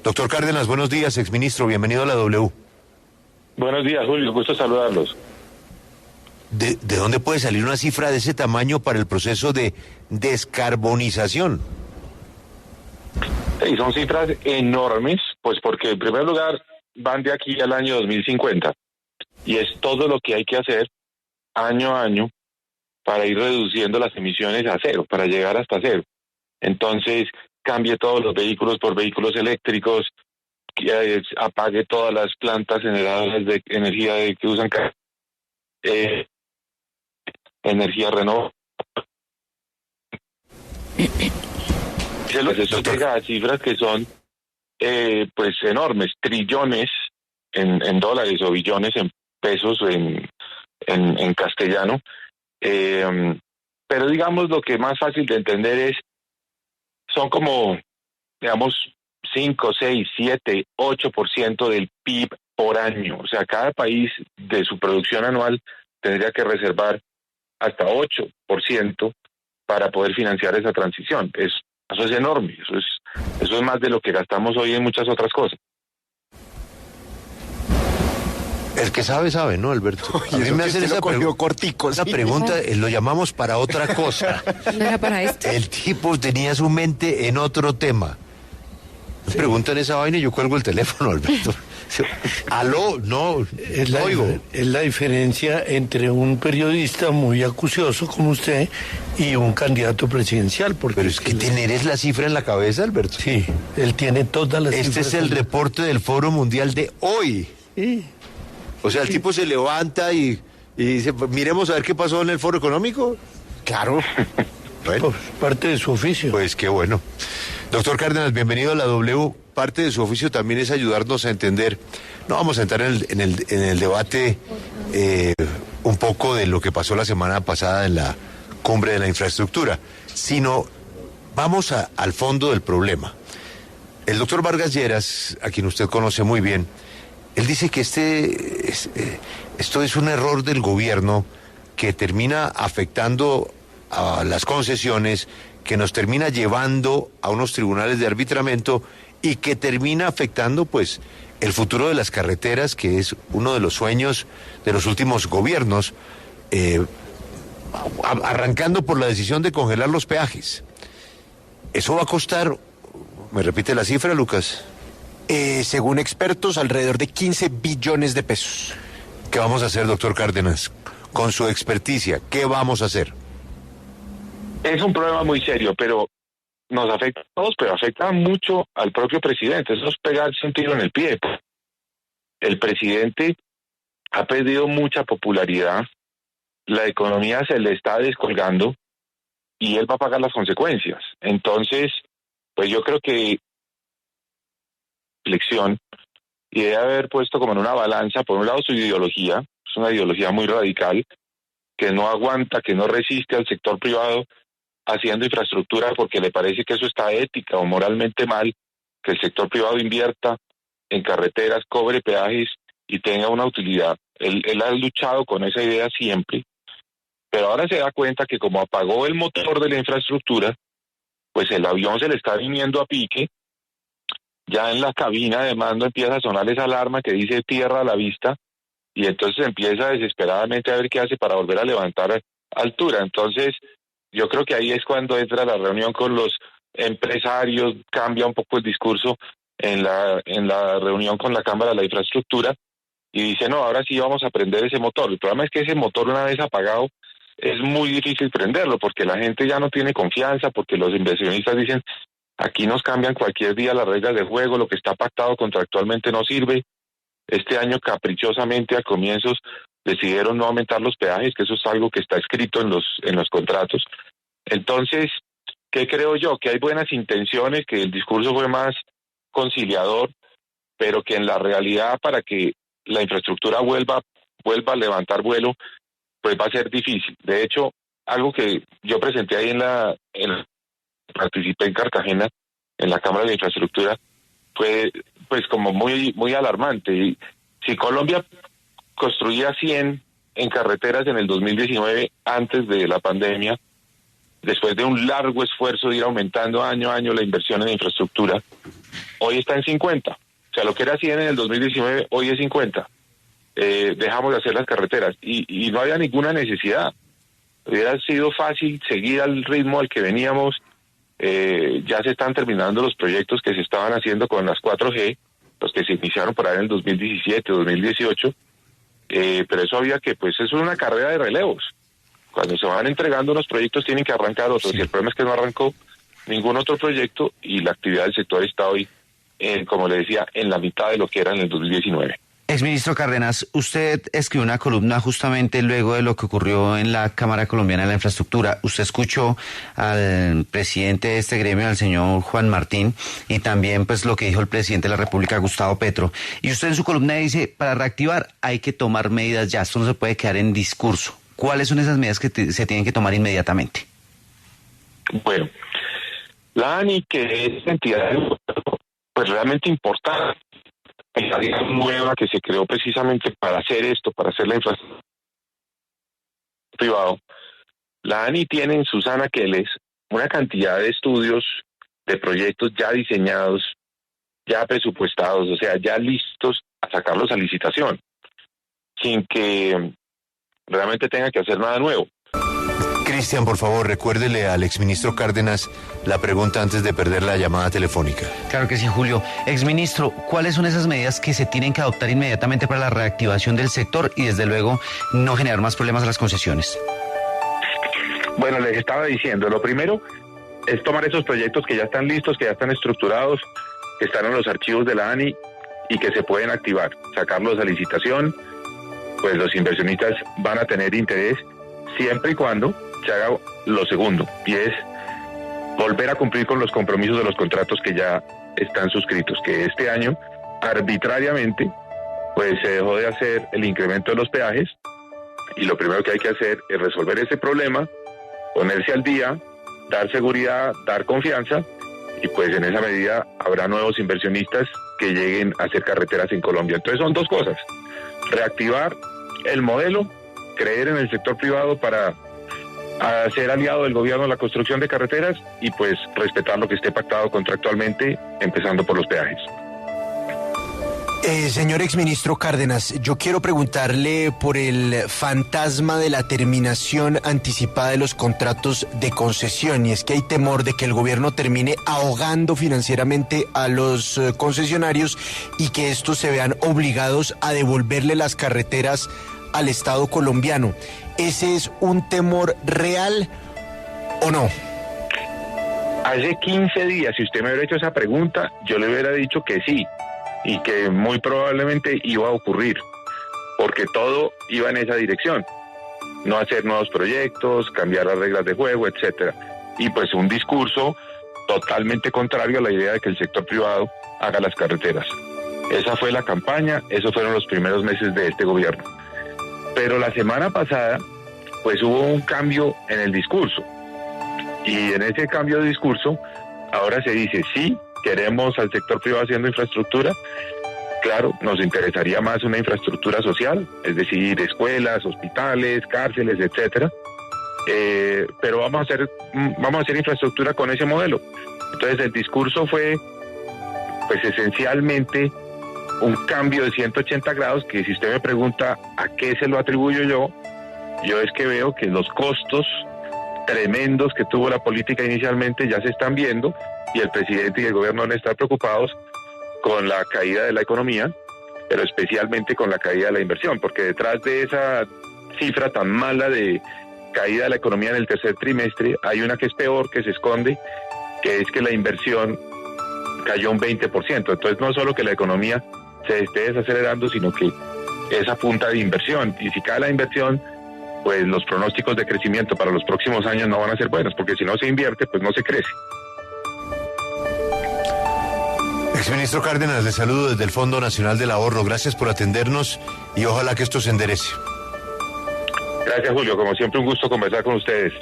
Doctor Cárdenas, buenos días, exministro, bienvenido a la W. Buenos días, Julio, gusto saludarlos. ¿De dónde puede salir una cifra de ese tamaño para el proceso de descarbonización? Y son cifras enormes, pues porque en primer lugar van de aquí al año 2050 y es todo lo que hay que hacer año a año para ir reduciendo las emisiones a cero, para llegar hasta cero. Entonces, cambie todos los vehículos por vehículos eléctricos, que apague todas las plantas generadoras de energía que usan energía renovable. Eso llega a cifras que son pues enormes, trillones en dólares o billones en pesos en castellano. Pero digamos lo que más fácil de entender son como, digamos, 5, 6, 7, 8% del PIB por año. O sea, cada país de su producción anual tendría que reservar hasta 8% para poder financiar esa transición. Eso es enorme, eso es más de lo que gastamos hoy en muchas otras cosas. El que sabe, ¿no, Alberto? A mí me hacen esa pregunta, lo llamamos para otra cosa. ¿No era para esto? El tipo tenía su mente en otro tema. Me preguntan esa vaina y yo cuelgo el teléfono, Alberto. Aló, no, oigo. Es la diferencia entre un periodista muy acucioso como usted y un candidato presidencial. Pero es que tener la cifra en la cabeza, Alberto. Sí, él tiene todas las cifras. Este es el reporte del Foro Mundial de hoy. Sí. O sea, el tipo se levanta y dice, miremos a ver qué pasó en el Foro Económico. Claro. Bueno, parte de su oficio. Pues qué bueno. Doctor Cárdenas, bienvenido a la W. Parte de su oficio también es ayudarnos a entender. No vamos a entrar en el debate un poco de lo que pasó la semana pasada en la cumbre de la infraestructura, sino vamos al fondo del problema. El doctor Vargas Lleras, a quien usted conoce muy bien, él dice que esto es un error del gobierno que termina afectando a las concesiones, que nos termina llevando a unos tribunales de arbitramiento y que termina afectando pues el futuro de las carreteras, que es uno de los sueños de los últimos gobiernos, arrancando por la decisión de congelar los peajes. Eso va a costar, ¿me repite la cifra, Lucas? Según expertos, alrededor de 15 billones de pesos. ¿Qué vamos a hacer, doctor Cárdenas? Con su experticia, ¿qué vamos a hacer? Es un problema muy serio, pero nos afecta a todos, pero afecta mucho al propio presidente. Eso es pegarse un tiro en el pie. El presidente ha perdido mucha popularidad, la economía se le está descolgando y él va a pagar las consecuencias. Entonces, pues yo creo que reflexión y debe haber puesto como en una balanza, por un lado su ideología, es una ideología muy radical, que no aguanta, que no resiste al sector privado haciendo infraestructura porque le parece que eso está ética o moralmente mal, que el sector privado invierta en carreteras, cobre peajes y tenga una utilidad. Él ha luchado con esa idea siempre, pero ahora se da cuenta que como apagó el motor de la infraestructura, pues el avión se le está viniendo a pique. Ya en la cabina de mando empieza a sonar esa alarma que dice tierra a la vista y entonces empieza desesperadamente a ver qué hace para volver a levantar altura. Entonces, yo creo que ahí es cuando entra la reunión con los empresarios, cambia un poco el discurso en la reunión con la Cámara de la Infraestructura y dice, no, ahora sí vamos a prender ese motor. El problema es que ese motor una vez apagado es muy difícil prenderlo porque la gente ya no tiene confianza, porque los inversionistas dicen, aquí nos cambian cualquier día las reglas de juego, lo que está pactado contractualmente no sirve. Este año caprichosamente a comienzos decidieron no aumentar los peajes, que eso es algo que está escrito en los contratos. Entonces, ¿qué creo yo? Que hay buenas intenciones, que el discurso fue más conciliador, pero que en la realidad para que la infraestructura vuelva a levantar vuelo, pues va a ser difícil. De hecho, algo que yo presenté ahí participé en Cartagena, en la Cámara de Infraestructura, fue pues como muy alarmante. Y si Colombia construía 100 en carreteras en el 2019, antes de la pandemia, después de un largo esfuerzo de ir aumentando año a año la inversión en infraestructura, hoy está en 50. O sea, lo que era 100 en el 2019, hoy es 50. Dejamos de hacer las carreteras y no había ninguna necesidad. Hubiera sido fácil seguir al ritmo al que veníamos. Ya se están terminando los proyectos que se estaban haciendo con las 4G, los que se iniciaron por ahí en el 2017, 2018, pero eso había que, pues eso es una carrera de relevos. Cuando se van entregando unos proyectos tienen que arrancar otros, y el problema es que no arrancó ningún otro proyecto y la actividad del sector está hoy, como le decía, en la mitad de lo que era en el 2019. Exministro Cárdenas, usted escribió una columna justamente luego de lo que ocurrió en la Cámara Colombiana de la Infraestructura. Usted escuchó al presidente de este gremio, al señor Juan Martín, y también pues lo que dijo el presidente de la República, Gustavo Petro. Y usted en su columna dice, para reactivar hay que tomar medidas ya, esto no se puede quedar en discurso. ¿Cuáles son esas medidas que se tienen que tomar inmediatamente? Bueno, la ANI, que es una entidad pues realmente importante, la área nueva que se creó precisamente para hacer esto, para hacer la infraestructura privada. La ANI tiene en sus anaqueles una cantidad de estudios, de proyectos ya diseñados, ya presupuestados, o sea, ya listos a sacarlos a licitación, sin que realmente tenga que hacer nada nuevo. Cristian, por favor, recuérdele al exministro Cárdenas la pregunta antes de perder la llamada telefónica. Claro que sí, Julio. Exministro, ¿cuáles son esas medidas que se tienen que adoptar inmediatamente para la reactivación del sector y, desde luego, no generar más problemas a las concesiones? Bueno, les estaba diciendo, lo primero es tomar esos proyectos que ya están listos, que ya están estructurados, que están en los archivos de la ANI y que se pueden activar, sacarlos a licitación, pues los inversionistas van a tener interés siempre y cuando se haga lo segundo, y es volver a cumplir con los compromisos de los contratos que ya están suscritos, que este año arbitrariamente pues se dejó de hacer el incremento de los peajes, y lo primero que hay que hacer es resolver ese problema, ponerse al día, dar seguridad, dar confianza, y pues en esa medida habrá nuevos inversionistas que lleguen a hacer carreteras en Colombia. Entonces son dos cosas: reactivar el modelo, creer en el sector privado para ser aliado del gobierno en la construcción de carreteras, y pues respetar lo que esté pactado contractualmente, empezando por los peajes. Señor exministro Cárdenas, yo quiero preguntarle por el fantasma de la terminación anticipada de los contratos de concesión, y es que hay temor de que el gobierno termine ahogando financieramente a los concesionarios y que estos se vean obligados a devolverle las carreteras al Estado colombiano. ¿Ese es un temor real o no? Hace 15 días, si usted me hubiera hecho esa pregunta, yo le hubiera dicho que sí, y que muy probablemente iba a ocurrir, porque todo iba en esa dirección: no hacer nuevos proyectos, cambiar las reglas de juego, etcétera. Y pues un discurso totalmente contrario a la idea de que el sector privado haga las carreteras. Esa fue la campaña, esos fueron los primeros meses de este gobierno. Pero la semana pasada, pues hubo un cambio en el discurso. Y en ese cambio de discurso, ahora se dice, sí, queremos al sector privado haciendo infraestructura. Claro, nos interesaría más una infraestructura social, es decir, escuelas, hospitales, cárceles, etcétera. Pero vamos a hacer infraestructura con ese modelo. Entonces el discurso fue, pues esencialmente, un cambio de 180 grados que, si usted me pregunta a qué se lo atribuyo yo es que veo que los costos tremendos que tuvo la política inicialmente ya se están viendo, y el presidente y el gobierno deben estar preocupados con la caída de la economía, pero especialmente con la caída de la inversión, porque detrás de esa cifra tan mala de caída de la economía en el tercer trimestre hay una que es peor, que se esconde, que es que la inversión cayó un 20%. Entonces no solo que la economía se esté desacelerando, sino que esa punta de inversión, y si cae la inversión, pues los pronósticos de crecimiento para los próximos años no van a ser buenos, porque si no se invierte, pues no se crece. Exministro Cárdenas, le saludo desde el Fondo Nacional del Ahorro. Gracias por atendernos y ojalá que esto se enderece. Gracias, Julio. Como siempre, un gusto conversar con ustedes.